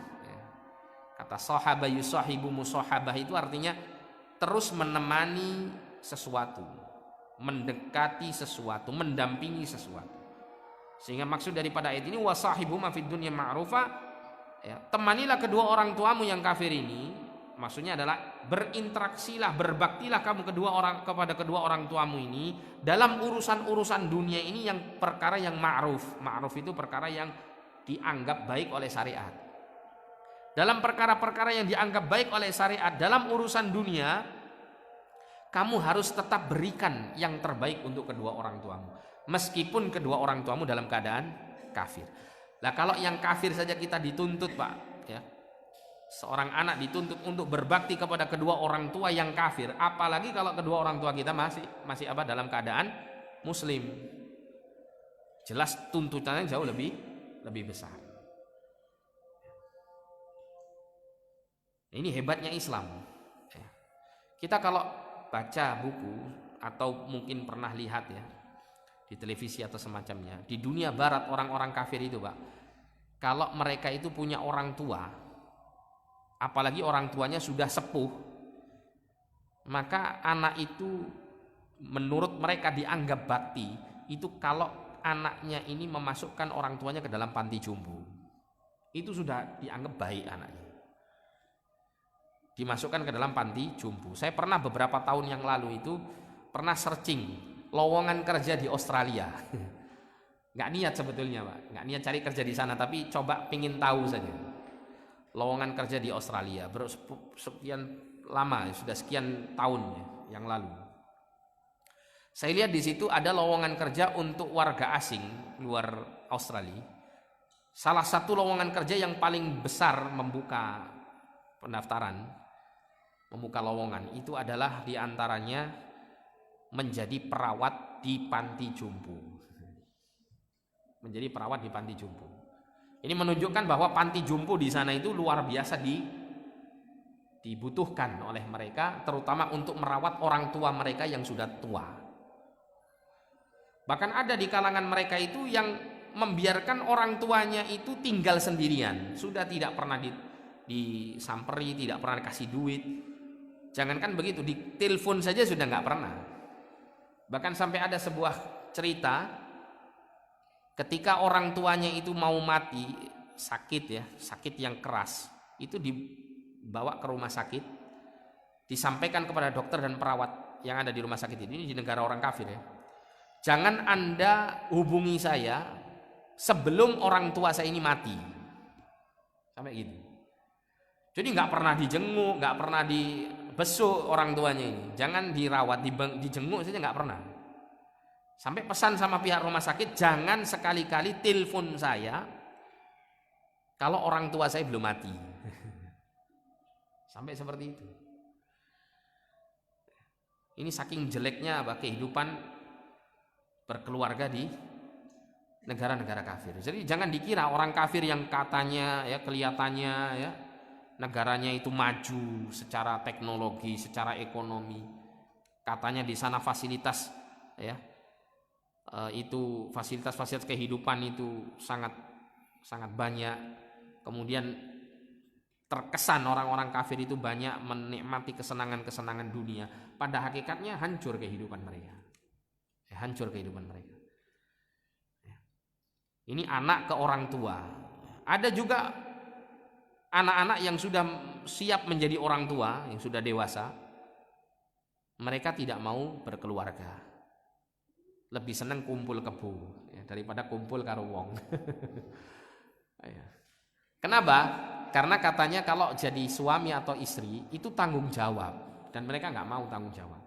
S1: Kata sahabah yusahibu musahabah itu artinya terus menemani sesuatu, mendekati sesuatu, mendampingi sesuatu. Sehingga maksud daripada ayat ini wasahibuma fid dunya ma'rufa, ya, temanilah kedua orang tuamu yang kafir ini. Maksudnya adalah berinteraksilah, berbaktilah kamu kepada kedua orang tuamu ini dalam urusan-urusan dunia ini yang perkara yang ma'ruf. Ma'ruf itu perkara yang dianggap baik oleh syariat. Dalam perkara-perkara yang dianggap baik oleh syariat dalam urusan dunia, kamu harus tetap berikan yang terbaik untuk kedua orang tuamu, meskipun kedua orang tuamu dalam keadaan kafir. Nah, kalau yang kafir saja kita dituntut, Pak, ya. Seorang anak dituntut untuk berbakti kepada kedua orang tua yang kafir, apalagi kalau kedua orang tua kita masih apa dalam keadaan muslim. Jelas tuntutannya jauh lebih besar. Ini hebatnya Islam. Kita kalau baca buku atau mungkin pernah lihat ya, di di televisi atau semacamnya. Di dunia barat orang-orang kafir itu, Pak, kalau mereka itu punya orang tua, apalagi orang tuanya sudah sepuh, maka anak itu menurut mereka dianggap bakti itu kalau anaknya ini memasukkan orang tuanya ke dalam panti jompo. Itu sudah dianggap baik anaknya, dimasukkan ke dalam panti jompo. Saya pernah beberapa tahun yang lalu itu pernah searching lowongan kerja di Australia. Nggak niat sebetulnya, Pak, nggak niat cari kerja di sana, tapi coba pingin tahu saja lowongan kerja di Australia. Sekian lama, sudah sekian tahun yang lalu. Saya lihat di situ ada lowongan kerja untuk warga asing luar Australia. Salah satu lowongan kerja yang paling besar membuka pendaftaran, membuka lowongan itu adalah diantaranya menjadi perawat di panti jompo. Menjadi perawat di panti jompo. Ini menunjukkan bahwa panti jompo di sana itu luar biasa dibutuhkan oleh mereka, terutama untuk merawat orang tua mereka yang sudah tua. Bahkan ada di kalangan mereka itu yang membiarkan orang tuanya itu tinggal sendirian, sudah tidak pernah disamperi, tidak pernah dikasih duit. Jangankan begitu, di telepon saja sudah nggak pernah. Bahkan sampai ada sebuah cerita ketika orang tuanya itu mau mati, sakit yang keras, itu dibawa ke rumah sakit, disampaikan kepada dokter dan perawat yang ada di rumah sakit ini di negara orang kafir ya. Jangan Anda hubungi saya sebelum orang tua saya ini mati. Sampai gitu. Jadi nggak pernah dijenguk, nggak pernah dibesuk orang tuanya ini. Jangan dirawat, dijenguk saja nggak pernah. Sampai pesan sama pihak rumah sakit, jangan sekali-kali telepon saya kalau orang tua saya belum mati. Sampai seperti itu. Ini saking jeleknya kehidupan berkeluarga di negara-negara kafir. Jadi jangan dikira orang kafir yang katanya ya kelihatannya ya negaranya itu maju secara teknologi, secara ekonomi, katanya di sana fasilitas ya itu fasilitas kehidupan itu sangat banyak. Kemudian terkesan orang-orang kafir itu banyak menikmati kesenangan-kesenangan dunia. Pada hakikatnya hancur kehidupan mereka. Hancur kehidupan mereka. Ini anak ke orang tua. Ada juga anak-anak yang sudah siap menjadi orang tua, yang sudah dewasa, mereka tidak mau berkeluarga, lebih senang kumpul kebo ya, daripada kumpul karo wong. Kenapa? Karena katanya kalau jadi suami atau istri itu tanggung jawab, dan mereka nggak mau tanggung jawab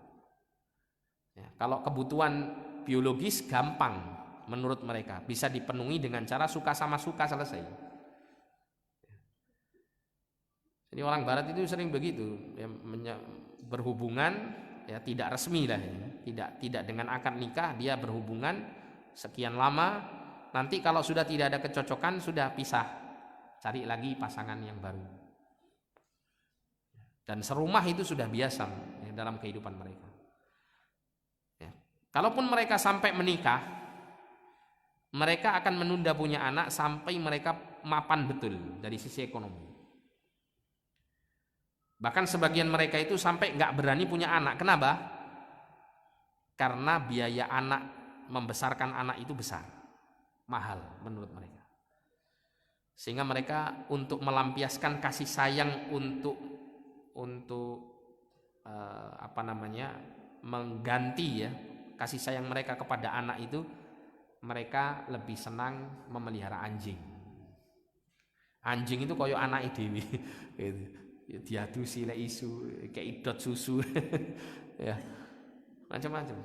S1: ya, kalau kebutuhan biologis gampang menurut mereka, bisa dipenuhi dengan cara suka sama suka selesai. Jadi orang barat itu sering begitu ya, berhubungan ya tidak resmi lah ya. Tidak dengan akad nikah, dia berhubungan sekian lama, nanti kalau sudah tidak ada kecocokan sudah pisah, cari lagi pasangan yang baru. Dan serumah itu sudah biasa ya, dalam kehidupan mereka ya. Kalaupun mereka sampai menikah, mereka akan menunda punya anak sampai mereka mapan betul dari sisi ekonomi. Bahkan sebagian mereka itu sampai nggak berani punya anak. Kenapa? Karena biaya anak, membesarkan anak itu besar, mahal menurut mereka. Sehingga mereka untuk melampiaskan kasih sayang, untuk mengganti ya kasih sayang mereka kepada anak itu, mereka lebih senang memelihara anjing. Anjing itu koyo anak dewe gitu. Diadusi lek isu kayak idot susu ya macam-macam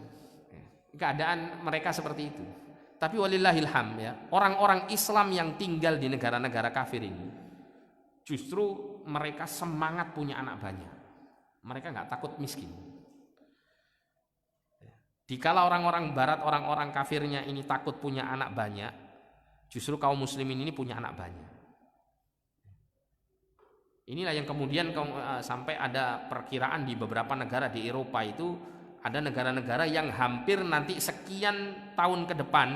S1: ya. Keadaan mereka seperti itu. Tapi walillahilham ya, orang-orang Islam yang tinggal di negara-negara kafir ini justru mereka semangat punya anak banyak. Mereka nggak takut miskin. Dikala orang-orang barat, orang-orang kafirnya ini takut punya anak banyak, justru kaum muslimin ini punya anak banyak. Inilah yang kemudian sampai ada perkiraan di beberapa negara di Eropa itu Ada negara-negara yang hampir nanti sekian tahun ke depan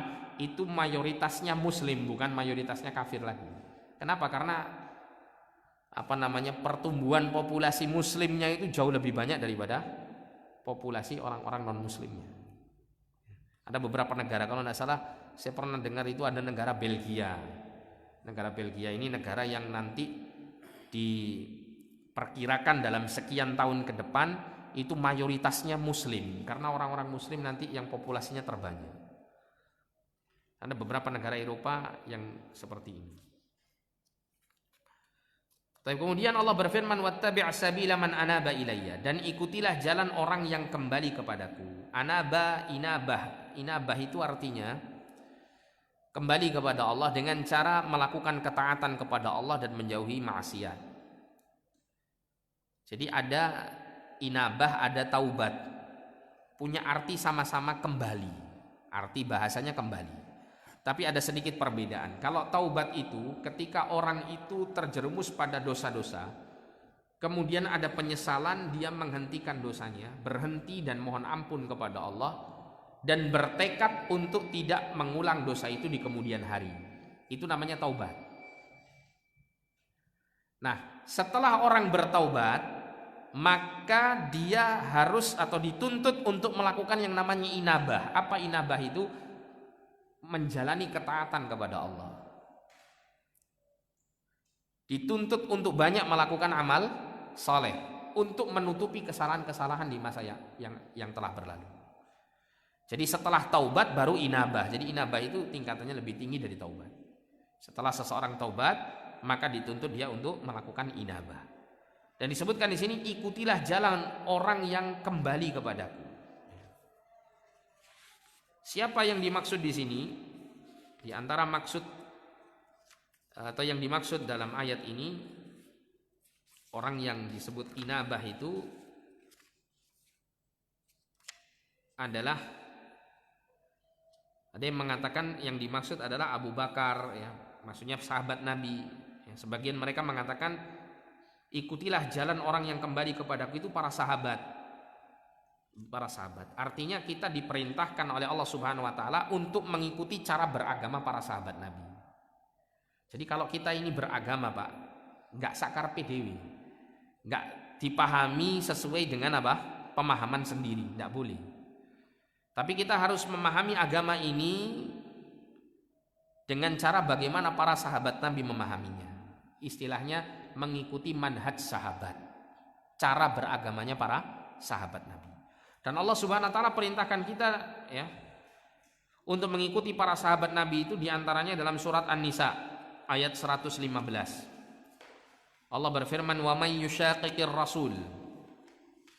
S1: itu mayoritasnya muslim, bukan mayoritasnya kafir lagi. Kenapa? Karena pertumbuhan populasi muslimnya itu jauh lebih banyak daripada populasi orang-orang non muslimnya. Ada beberapa negara, kalau tidak salah saya pernah dengar itu ada negara Belgia. Negara Belgia ini negara yang nanti diperkirakan dalam sekian tahun ke depan itu mayoritasnya muslim, karena orang-orang muslim nanti yang populasinya terbanyak. Ada beberapa negara Eropa yang seperti ini. Tapi kemudian Allah berfirman, wattabi' sabila man anaba ilayya, dan ikutilah jalan orang yang kembali kepadaku. Anaba, inabah itu artinya kembali kepada Allah dengan cara melakukan ketaatan kepada Allah dan menjauhi maksiat. Jadi ada inabah, ada taubat, punya arti sama-sama kembali, arti bahasanya kembali, tapi ada sedikit perbedaan. Kalau taubat itu ketika orang itu terjerumus pada dosa-dosa, kemudian ada penyesalan, dia menghentikan dosanya, berhenti dan mohon ampun kepada Allah, dan bertekad untuk tidak mengulang dosa itu di kemudian hari. Itu namanya taubat. Nah, setelah orang bertaubat, maka dia harus atau dituntut untuk melakukan yang namanya inabah. Apa inabah itu? Menjalani ketaatan kepada Allah. Dituntut untuk banyak melakukan amal soleh untuk menutupi kesalahan-kesalahan di masa yang telah berlalu. Jadi setelah taubat baru inabah. Jadi inabah itu tingkatannya lebih tinggi dari taubat. Setelah seseorang taubat, maka dituntut dia untuk melakukan inabah. Dan disebutkan di sini, ikutilah jalan orang yang kembali kepadaku. Siapa yang dimaksud di sini? Di antara maksud atau yang dimaksud dalam ayat ini, orang yang disebut inabah itu adalah, ada yang mengatakan yang dimaksud adalah Abu Bakar, ya, maksudnya sahabat Nabi. Ya, sebagian mereka mengatakan ikutilah jalan orang yang kembali kepadaku itu para sahabat. Para sahabat. Artinya kita diperintahkan oleh Allah Subhanahu wa taala untuk mengikuti cara beragama para sahabat Nabi. Jadi kalau kita ini beragama, Pak, enggak sakar PDW. Enggak dipahami sesuai dengan pemahaman sendiri, enggak boleh. Tapi kita harus memahami agama ini dengan cara bagaimana para sahabat Nabi memahaminya. Istilahnya mengikuti manhaj sahabat, cara beragamanya para sahabat Nabi. Dan Allah Subhanahu wa taala perintahkan kita, ya, untuk mengikuti para sahabat Nabi itu diantaranya dalam surat An-Nisa ayat 115. Allah berfirman, wa may yushaqiqir rasul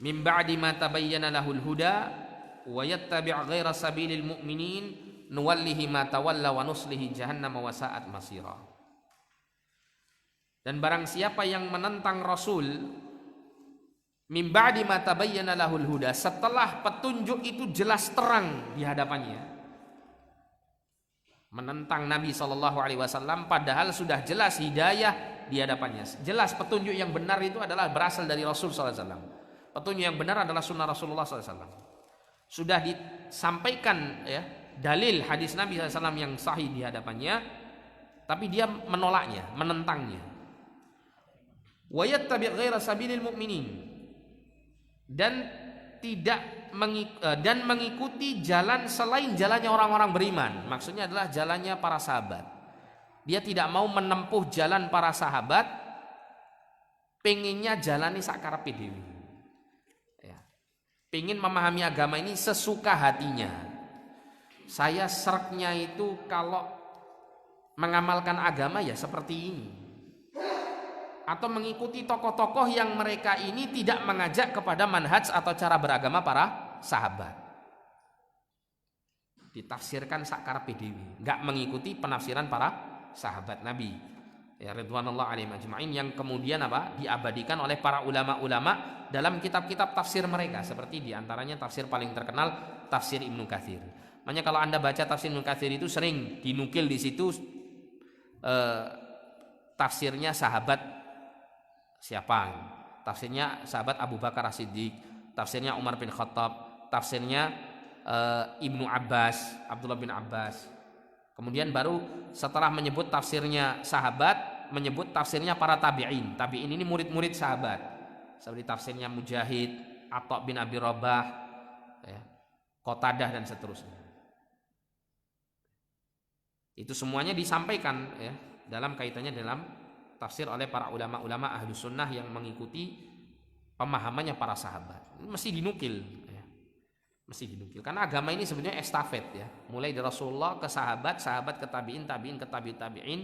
S1: min ba'di ma tabayyana lahul huda wa yattabi' ghaira sabilil mu'minin nuwallihi ma tawalla wa nuslihi jahannam wa sa'at masira. Dan barang siapa yang menentang Rasul min ba'di ma tabayyana lahul huda, setelah petunjuk itu jelas terang di hadapannya, menentang Nabi SAW padahal sudah jelas hidayah di hadapannya, jelas petunjuk yang benar itu adalah berasal dari Rasul SAW, petunjuk yang benar adalah sunnah Rasulullah SAW, sudah disampaikan, ya, dalil hadis Nabi SAW yang sahih di hadapannya, tapi dia menolaknya, menentangnya. Wa yattabi' ghaira sabilil mu'minin, dan mengikuti jalan selain jalannya orang-orang beriman. Maksudnya adalah jalannya para sahabat. Dia tidak mau menempuh jalan para sahabat, pengennya jalani sakarepe dhewe. Ya. Pengen memahami agama ini sesuka hatinya. Saya sreknya itu kalau mengamalkan agama ya seperti ini. Atau mengikuti tokoh-tokoh yang mereka ini tidak mengajak kepada manhaj atau cara beragama para sahabat. Ditafsirkan sakarepe dhewe, enggak mengikuti penafsiran para sahabat Nabi, ya, ridwanullah alaihim ajma'in, yang kemudian diabadikan oleh para ulama-ulama dalam kitab-kitab tafsir mereka, seperti diantaranya tafsir paling terkenal tafsir Ibnu Katsir. Makanya kalau Anda baca tafsir Ibnu Katsir itu sering dinukil di situ tafsirnya sahabat siapa? Tafsirnya sahabat Abu Bakar As-Siddiq, tafsirnya Umar bin Khattab, tafsirnya Ibnu Abbas, Abdullah bin Abbas. Kemudian baru setelah menyebut tafsirnya sahabat, menyebut tafsirnya para tabi'in. Tabi'in ini murid-murid sahabat. Seperti tafsirnya Mujahid, Atha bin Abi Rabah, ya, Qatadah dan seterusnya. Itu semuanya disampaikan ya dalam kaitannya dalam tafsir oleh para ulama-ulama Ahlus Sunnah yang mengikuti pemahamannya para sahabat. Ini mesti dinukil ya. Mesti dinukil karena agama ini sebenarnya estafet ya. Mulai dari Rasulullah ke sahabat, sahabat ke tabi'in, tabi'in ke tabi'in,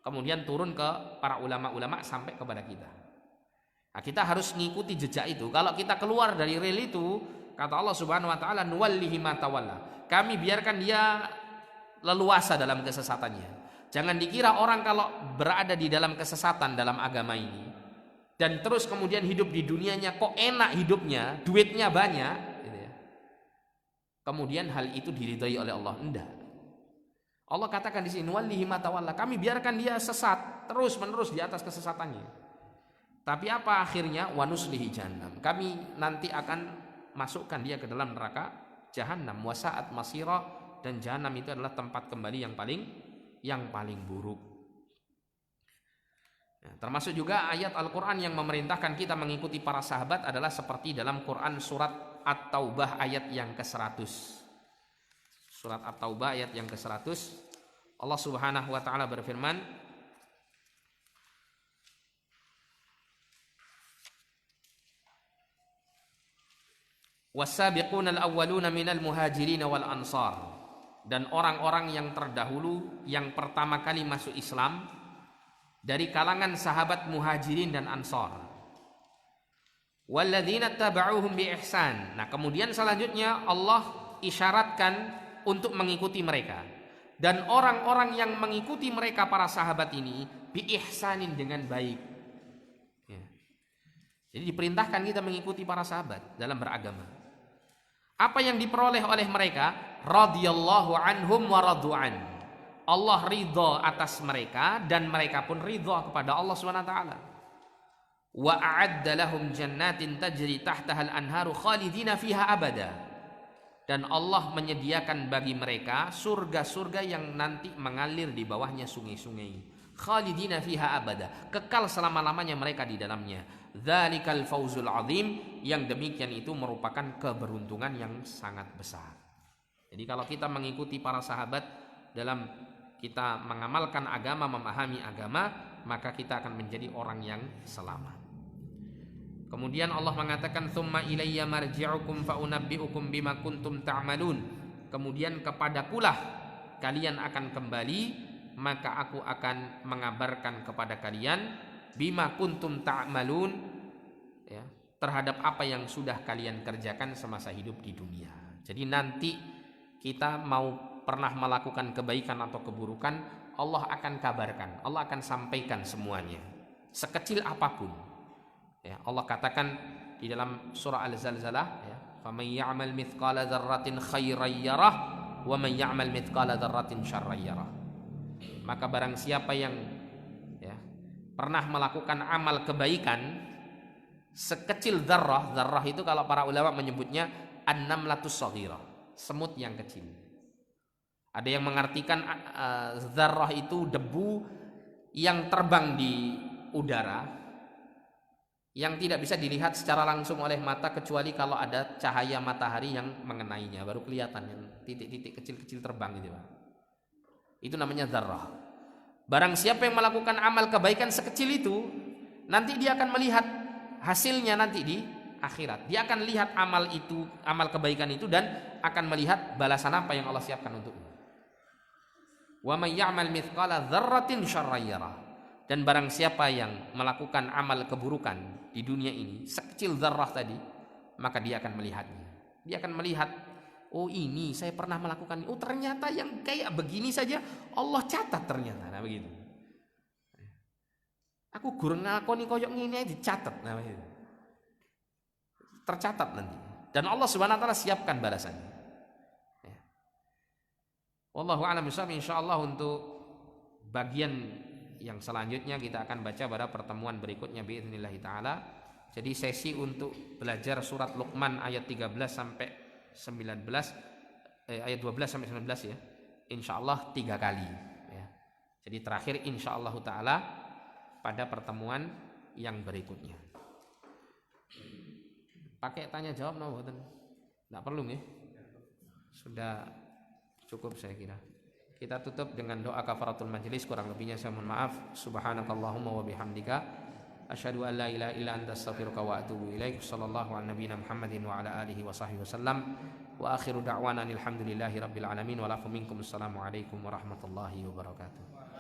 S1: kemudian turun ke para ulama-ulama sampai kepada kita. Nah, kita harus mengikuti jejak itu. Kalau kita keluar dari rel itu, kata Allah Subhanahu wa taala, nuwallihi ma tawalla. Kami biarkan dia leluasa dalam kesesatannya. Jangan dikira orang kalau berada di dalam kesesatan dalam agama ini dan terus kemudian hidup di dunianya kok enak hidupnya, duitnya banyak gitu ya. Kemudian hal itu diridhai oleh Allah. Enggak. Allah katakan di sini nuwallihi ma tawalla. Kami biarkan dia sesat terus-menerus di atas kesesatannya. Tapi apa akhirnya? Wa nuslihi jahannam. Kami nanti akan masukkan dia ke dalam neraka jahannam, wa sa'at masira, dan jahannam itu adalah tempat kembali yang paling buruk. Ya, termasuk juga ayat Al-Quran yang memerintahkan kita mengikuti para sahabat adalah seperti dalam Quran surat At-Taubah ayat yang ke-100. Surat At-Taubah ayat yang ke-100. Allah Subhanahu wa taala berfirman, "Was-sabiqunal awwaluna minal muhajirin wal ansar." Dan orang-orang yang terdahulu yang pertama kali masuk Islam dari kalangan sahabat muhajirin dan ansar. Walladzina taba'uhum bi ihsan. Nah, kemudian selanjutnya Allah isyaratkan untuk mengikuti mereka. Dan orang-orang yang mengikuti mereka para sahabat ini bi ihsanin dengan baik. Ya. Jadi diperintahkan kita mengikuti para sahabat dalam beragama. Apa yang diperoleh oleh mereka? Radhiyallahu anhum wa radu'an. Allah ridha atas mereka dan mereka pun ridha kepada Allah Subhanahu wa taala. Wa a'adda lahum jannatin tajri tahtaha al-anharu khalidina fiha abada. Dan Allah menyediakan bagi mereka surga-surga yang nanti mengalir di bawahnya sungai-sungai. Khalidina fiha abada, kekal selama-lamanya mereka di dalamnya. Dzalikal fauzul azim, yang demikian itu merupakan keberuntungan yang sangat besar. Jadi kalau kita mengikuti para sahabat dalam kita mengamalkan agama, memahami agama, maka kita akan menjadi orang yang selamat. Kemudian Allah mengatakan tsumma ilayya marji'ukum fa unabbi'ukum bima kuntum ta'malun. Kemudian kepadakulah kalian akan kembali, maka aku akan mengabarkan kepada kalian bima kuntum ta'malun, ya, terhadap apa yang sudah kalian kerjakan semasa hidup di dunia. Jadi nanti kita mau pernah melakukan kebaikan atau keburukan, Allah akan kabarkan, Allah akan sampaikan semuanya, sekecil apapun. Ya, Allah katakan di dalam surah Al-Zalzalah, ya, "Faman ya'mal mithqala dzarratin khairan yarah, wa man ya'mal mithqala dzarratin syarran yarah." Maka barang siapa yang ya, pernah melakukan amal kebaikan sekecil dzarrah, dzarrah itu kalau para ulama menyebutnya an-namlatus shaghirah, semut yang kecil. Ada yang mengartikan dzarrah itu debu yang terbang di udara, yang tidak bisa dilihat secara langsung oleh mata kecuali kalau ada cahaya matahari yang mengenainya, baru kelihatan yang titik-titik kecil-kecil terbang gitu. Itu namanya dzarrah. Barang siapa yang melakukan amal kebaikan sekecil itu, nanti dia akan melihat hasilnya nanti di akhirat. Dia akan lihat amal itu, amal kebaikan itu, dan akan melihat balasan apa yang Allah siapkan untuknya. Wa may ya'mal mithqala dzarratin syarran yarah. Dan barang siapa yang melakukan amal keburukan di dunia ini sekecil dzarrah tadi, maka dia akan melihatnya. Dia akan melihat, oh ini saya pernah melakukan, oh ternyata yang kayak begini saja Allah catat ternyata. Nah begitu. Aku gurung ngakoni koyok ngene dicatat, nah begitu. Tercatat nanti. Dan Allah Subhanahu wa taala siapkan balasannya. Ya. Wallahu a'lam bishawab. Insyaallah untuk bagian yang selanjutnya kita akan baca pada pertemuan berikutnya biidznillah taala. Jadi sesi untuk belajar surat Luqman ayat 13 sampai ayat 12 sampai 19 ya. Insyaallah 3 kali ya. Jadi terakhir insyaallah taala pada pertemuan yang berikutnya. Pakai tanya jawab no mboten? Enggak perlu nggih. Sudah cukup saya kira. Kita tutup dengan doa kafaratul majelis, kurang lebihnya saya mohon maaf. Subhanakallahumma wa bihamdika asyhadu an la ilaha illa anta astaghfiruka wa atubu ilaik. Sallallahu ala nabiyina Muhammadin wa ala alihi wa sahbihi wasallam. Wa akhiru da'wana alhamdulillahi rabbil alamin wa lakum minkum assalamu alaikum warahmatullahi wabarakatuh.